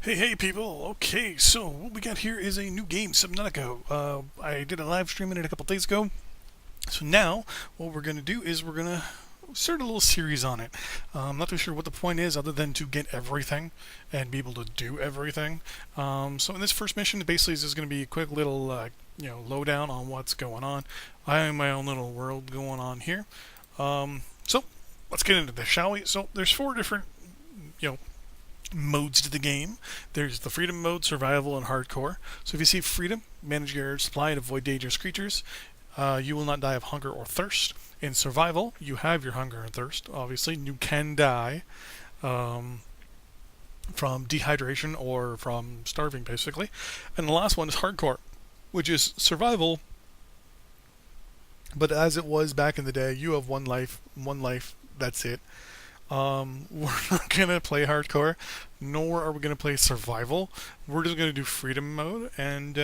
Hey people! Okay, so what we got here is a new game, Subnautica. I did a live stream in it a couple days ago. So now, what we're going to do is we're going to start a little series on it. I'm not too sure what the point is other than to get everything and be able to do everything. So in this first mission, basically, is going to be a quick little, lowdown on what's going on. I have my own little world going on here. So let's get into this, shall we? So there's four different, you know, modes to the game. There's the freedom mode, survival, and hardcore. So if you see freedom, manage your supply and avoid dangerous creatures. You will not die of hunger or thirst. In survival, you have your hunger and thirst. Obviously, you can die um, from dehydration or from starving, basically. And the last one is hardcore, which is survival. But as it was back in the day, you have one life. One life. That's it. We're not gonna play hardcore, nor are we gonna play survival. We're just gonna do freedom mode, and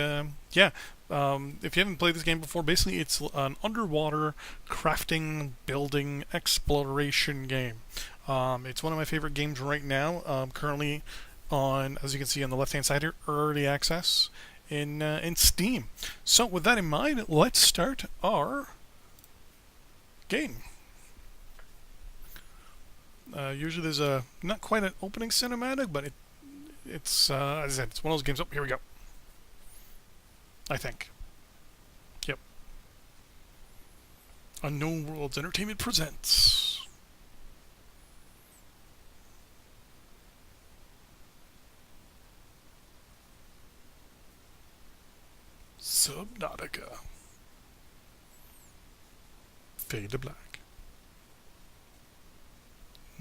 yeah. If you haven't played this game before, basically it's an underwater crafting, building, exploration game. It's one of my favorite games right now. Currently on, as you can see on the left-hand side here, early access in Steam. So with that in mind, let's start our game. Usually there's a not quite an opening cinematic, but it's as I said, it's one of those games. Oh, here we go. I think. Yep. Unknown Worlds Entertainment presents Subnautica. Fade to black.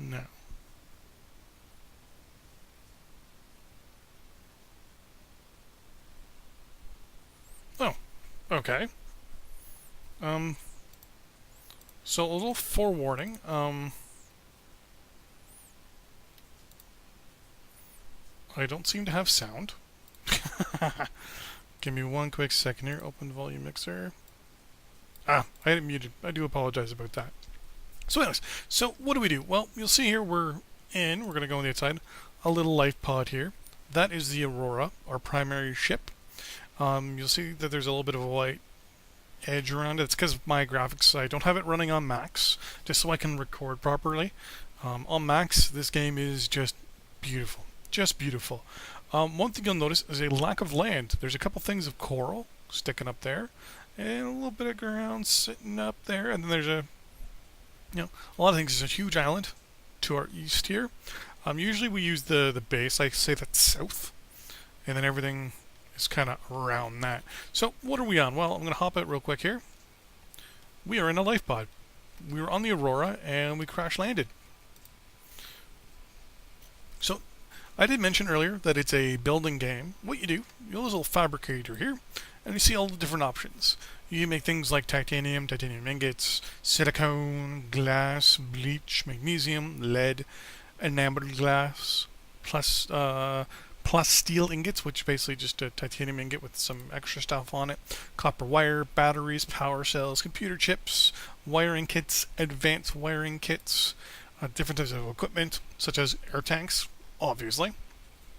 Now. Oh, okay. Um, so a little forewarning. I don't seem to have sound. Give me one quick second here. Open volume mixer. Ah, I had it muted. I do apologize about that. So anyways, so what do? Well, you'll see here we're going to go on the outside, a little life pod here. That is the Aurora, our primary ship. You'll see that there's a little bit of a white edge around it. It's because of my graphics. I don't have it running on max, just so I can record properly. On max, this game is just beautiful. Just beautiful. One thing you'll notice is a lack of land. There's a couple things of coral sticking up there, and a little bit of ground sitting up there, and then there's a a lot of things. There's a huge island to our east here. Usually we use the base. I say that's south, and then everything is kind of around that. So what are we on? Well, I'm going to hop out real quick here. We are in a life pod. We were on the Aurora, and we crash landed. So I did mention earlier that it's a building game. What you do, you have a little fabricator here, and you see all the different options. You can make things like titanium ingots, silicone, glass, bleach, magnesium, lead, enameled glass, plus steel ingots, which basically just a titanium ingot with some extra stuff on it, copper wire, batteries, power cells, computer chips, wiring kits, advanced wiring kits, different types of equipment, such as air tanks, obviously,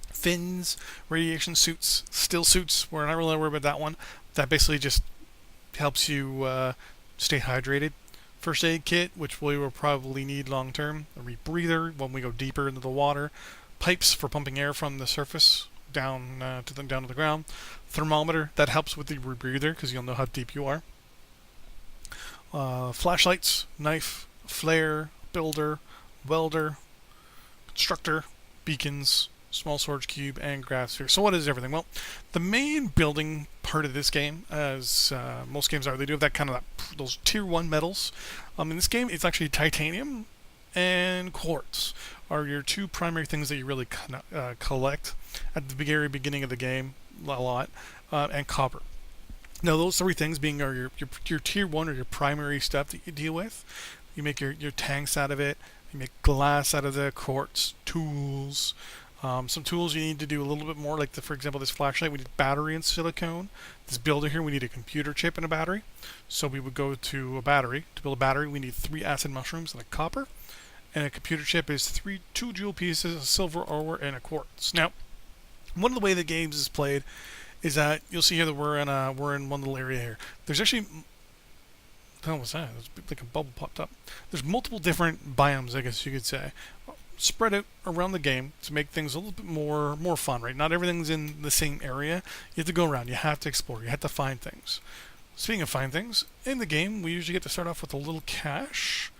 fins, radiation suits, still suits. We're not really worried about that one. That basically just helps you stay hydrated. First aid kit, which we will probably need long term. A rebreather when we go deeper into the water. Pipes for pumping air from the surface down to the ground. Thermometer that helps with the rebreather because you'll know how deep you are. Flashlights, knife, flare, builder, welder, constructor, beacons, small storage cube, and grav sphere. So what is everything? Well, the main building part of this game, as most games are, they do have that kind of those tier 1 metals. In this game, it's actually titanium and quartz are your two primary things that you really collect at the very beginning of the game a lot, and copper. Now, those three things being are your tier 1 or your primary stuff that you deal with. You make your tanks out of it. You make glass out of the quartz, tools. Some tools you need to do a little bit more, like for example, this flashlight, we need battery and silicone. This builder here, we need a computer chip and a battery. So we would go to a battery. To build a battery, we need 3 acid mushrooms and a copper. And a computer chip is 2 jewel pieces, a silver ore, and a quartz. Now, One of the way the games is played is that you'll see here that we're in one little area here. There's actually, what the hell was that? It was like a bubble popped up. There's multiple different biomes, I guess you could say, spread out around the game to make things a little bit more fun, right? Not everything's in the same area. You have to go around. You have to explore. You have to find things. Speaking of find things, in the game we usually get to start off with a little cache.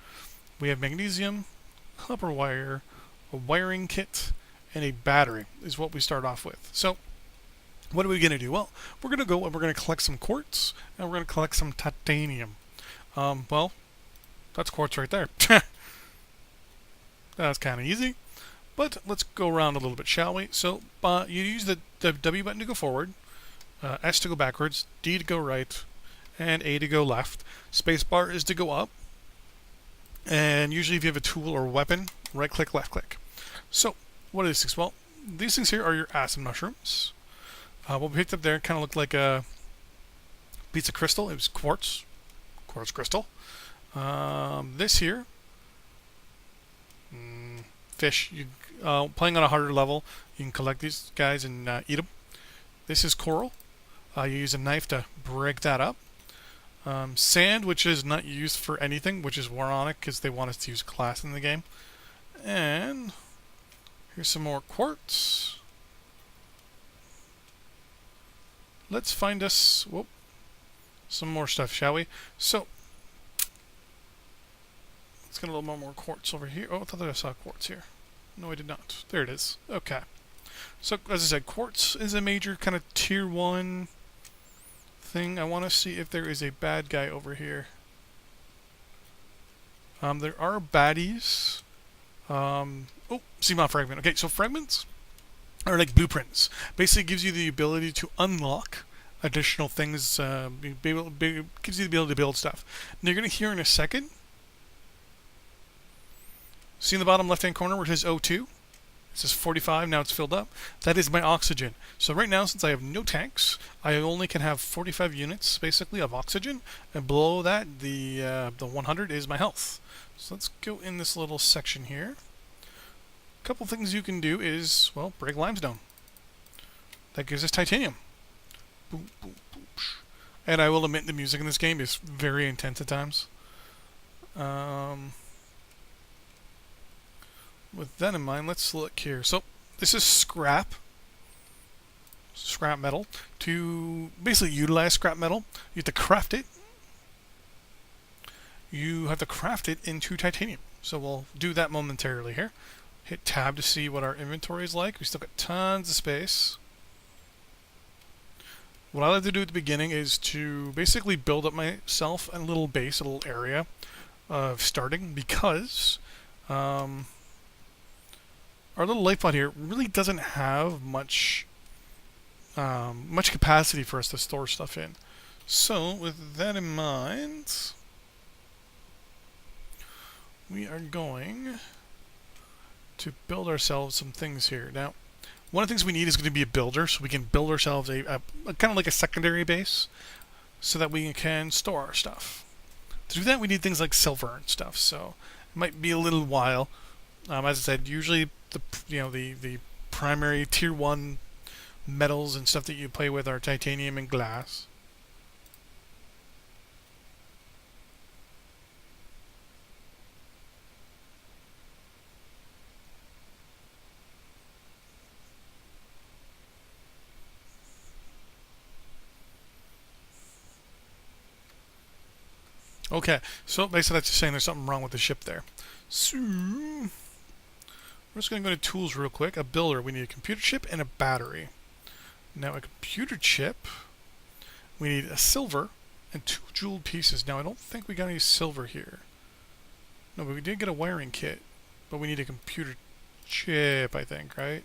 We have magnesium, copper wire, a wiring kit, and a battery is what we start off with. So what are we going to do? Well, we're going to go and we're going to collect some quartz and we're going to collect some titanium. Well, that's quartz right there. That's kind of easy. But let's go around a little bit, shall we? So you use the W button to go forward, S to go backwards, D to go right, and A to go left. Spacebar is to go up. And usually if you have a tool or a weapon, right click, left click. So, what are these things? Well, these things here are your acid mushrooms. What we picked up there kind of looked like a piece of crystal. It was quartz crystal. This here, fish. You playing on a harder level, you can collect these guys and eat them. This is coral. You use a knife to break that up. Sand, which is not used for anything, which is waronic because they want us to use glass in the game. And here's some more quartz. Let's find us some more stuff, shall we? So let's get a little more quartz over here. Oh, I thought I saw quartz here. No, I did not. There it is. Okay. So as I said, quartz is a major kind of tier 1 thing. I want to see if there is a bad guy over here. There are baddies. Seamount fragment. Okay, so fragments are like blueprints. Basically gives you the ability to unlock additional things. Gives you the ability to build stuff. Now you're going to hear in a second. See in the bottom left-hand corner where it says O2? It says 45, now it's filled up. That is my oxygen. So right now, since I have no tanks, I only can have 45 units, basically, of oxygen. And below that, the 100 is my health. So let's go in this little section here. A couple things you can do is, well, break limestone. That gives us titanium. Boom, boom, boom. And I will admit the music in this game is very intense at times. With that in mind, let's look here. So this is scrap metal. To basically utilize scrap metal, you have to craft it. You have to craft it into titanium. So we'll do that momentarily here. Hit tab to see what our inventory is like. We still got tons of space. What I like to do at the beginning is to basically build up myself a little base, a little area of starting, because our little life pod here really doesn't have much capacity for us to store stuff in. So with that in mind, we are going to build ourselves some things here. Now, one of the things we need is going to be a builder, so we can build ourselves a kind of like a secondary base, so that we can store our stuff. To do that, we need things like silver and stuff. So it might be a little while. As I said, usually the primary tier 1 metals and stuff that you play with are titanium and glass. Okay, so basically that's just saying there's something wrong with the ship there. So we're just going to go to tools real quick. A builder, we need a computer chip and a battery. Now a computer chip, we need a silver and 2 jeweled pieces. Now I don't think we got any silver here. No, but we did get a wiring kit. But we need a computer chip, I think, right?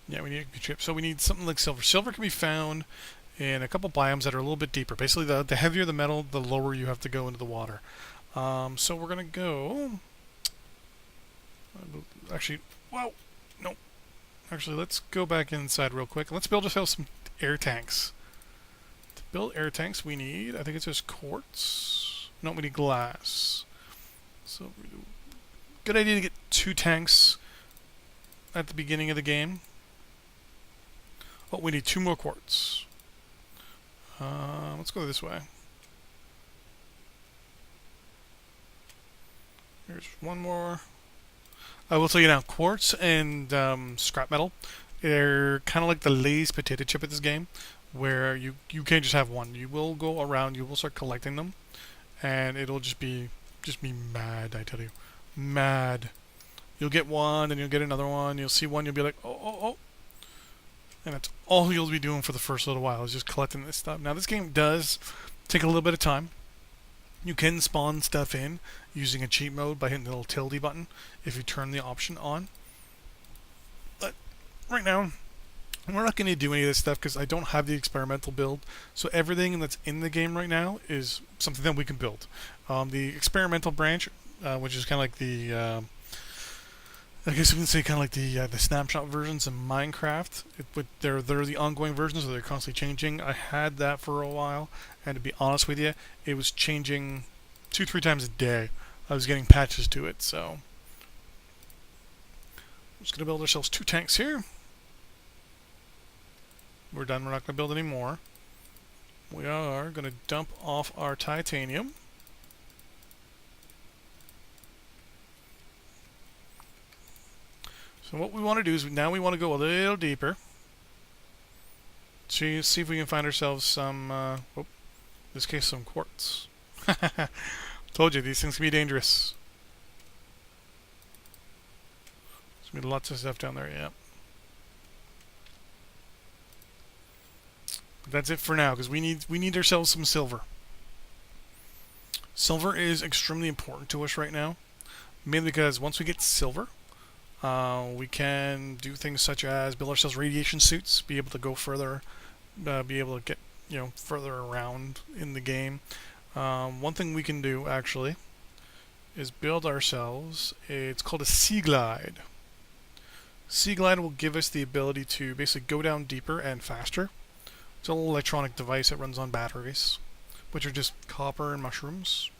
Yeah, we need a computer chip. So we need something like silver. Silver can be found in a couple biomes that are a little bit deeper. Basically, the heavier the metal, the lower you have to go into the water. So we're going to go... Actually, wow! No. Actually, let's go back inside real quick. Let's build ourselves some air tanks. To build air tanks, we need, I think it's just quartz. No, we need glass. So, good idea to get 2 tanks at the beginning of the game. Oh, we need 2 more quartz. Let's go this way. Here's 1 more. I will tell you now, quartz and scrap metal, they're kind of like the Lay's potato chip at this game, where you can't just have one. You will go around, you will start collecting them, and it'll just be mad, I tell you. Mad. You'll get one, and you'll get another one, you'll see one, you'll be like, oh, oh, oh. And that's all you'll be doing for the first little while, is just collecting this stuff. Now, this game does take a little bit of time. You can spawn stuff in using a cheat mode by hitting the little tilde button if you turn the option on. But right now, we're not going to do any of this stuff because I don't have the experimental build. So everything that's in the game right now is something that we can build. The experimental branch, which is kind of like the, I guess you can say kind of like the snapshot versions in Minecraft. They're the ongoing versions, so they're constantly changing. I had that for a while, and to be honest with you, it was changing 2-3 times a day. I was getting patches to it, so we're just gonna build ourselves 2 tanks here. We're done. We're not gonna build any more. We are gonna dump off our titanium. So what we want to do is now we want to go a little deeper. See if we can find ourselves some, in this case some quartz. Told you, these things can be dangerous. There's going to be lots of stuff down there, yeah. But that's it for now, because we need ourselves some silver. Silver is extremely important to us right now. Mainly because once we get silver, we can do things such as build ourselves radiation suits, be able to go further, be able to get further around in the game. One thing we can do actually is build ourselves. It's called a sea glide. Sea glide will give us the ability to basically go down deeper and faster. It's a little electronic device that runs on batteries, which are just copper and mushrooms.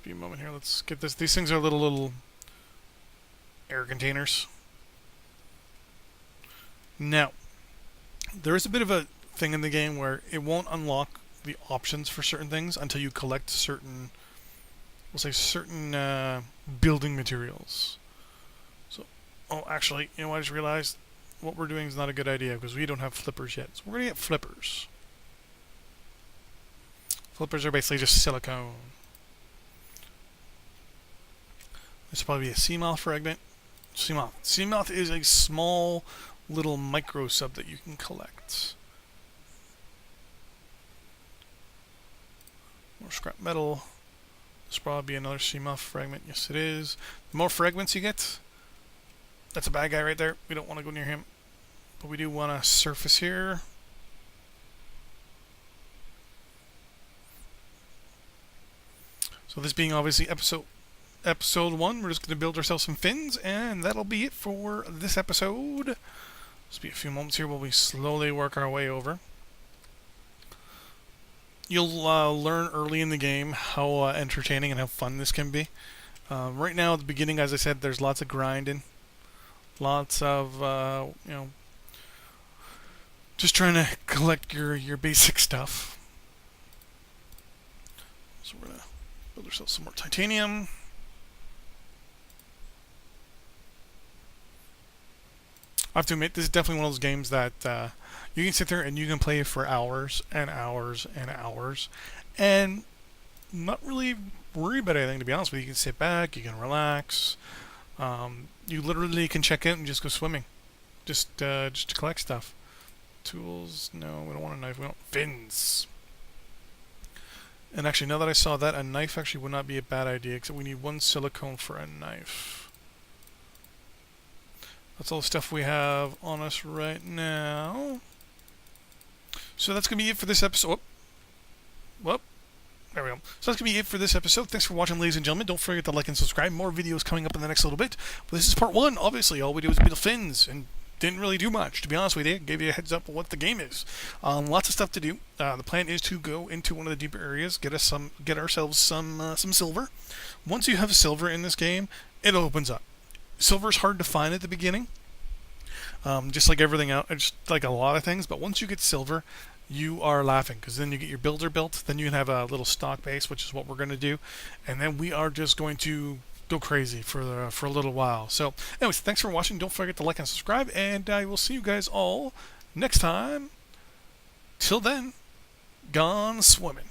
Be a moment here. Let's get this. These things are little air containers. Now, there is a bit of a thing in the game where it won't unlock the options for certain things until you collect certain, we'll say certain building materials. So, oh, actually, you know what? I just realized what we're doing is not a good idea because we don't have flippers yet. So we're gonna get flippers. Flippers are basically just silicone. This will probably be a seamoth fragment. Seamoth. Seamoth is a small little micro sub that you can collect. More scrap metal. This will probably be another seamoth fragment. Yes, it is. The more fragments you get, that's a bad guy right there. We don't want to go near him. But we do want to surface here. So this being obviously episode 1, we're just going to build ourselves some fins, and that'll be it for this episode. Just be a few moments here while we slowly work our way over. You'll learn early in the game how entertaining and how fun this can be. Right now, at the beginning, as I said, there's lots of grinding, lots of just trying to collect your basic stuff. So we're gonna build ourselves some more titanium. I have to admit, this is definitely one of those games that you can sit there and you can play for hours and hours and hours and not really worry about anything, to be honest with you. You can sit back, you can relax. You literally can check out and just go swimming. Just to collect stuff. Tools, no, we don't want a knife, we want fins. And actually, now that I saw that, a knife actually would not be a bad idea, except we need 1 silicone for a knife. That's all the stuff we have on us right now. So that's going to be it for this episode. Whoop. There we go. So that's going to be it for this episode. Thanks for watching, ladies and gentlemen. Don't forget to like and subscribe. More videos coming up in the next little bit. But this is part 1. Obviously, all we do is build fins and didn't really do much, to be honest with you. Gave you a heads up of what the game is. Lots of stuff to do. The plan is to go into one of the deeper areas, get ourselves some silver. Once you have silver in this game, it opens up. Silver is hard to find at the beginning, just like everything else, just like a lot of things. But once you get silver, you are laughing, because then you get your builder built. Then you can have a little stock base, which is what we're going to do, and then we are just going to go crazy for a little while. So, anyways, thanks for watching. Don't forget to like and subscribe, and I will see you guys all next time. Till then, gone swimming.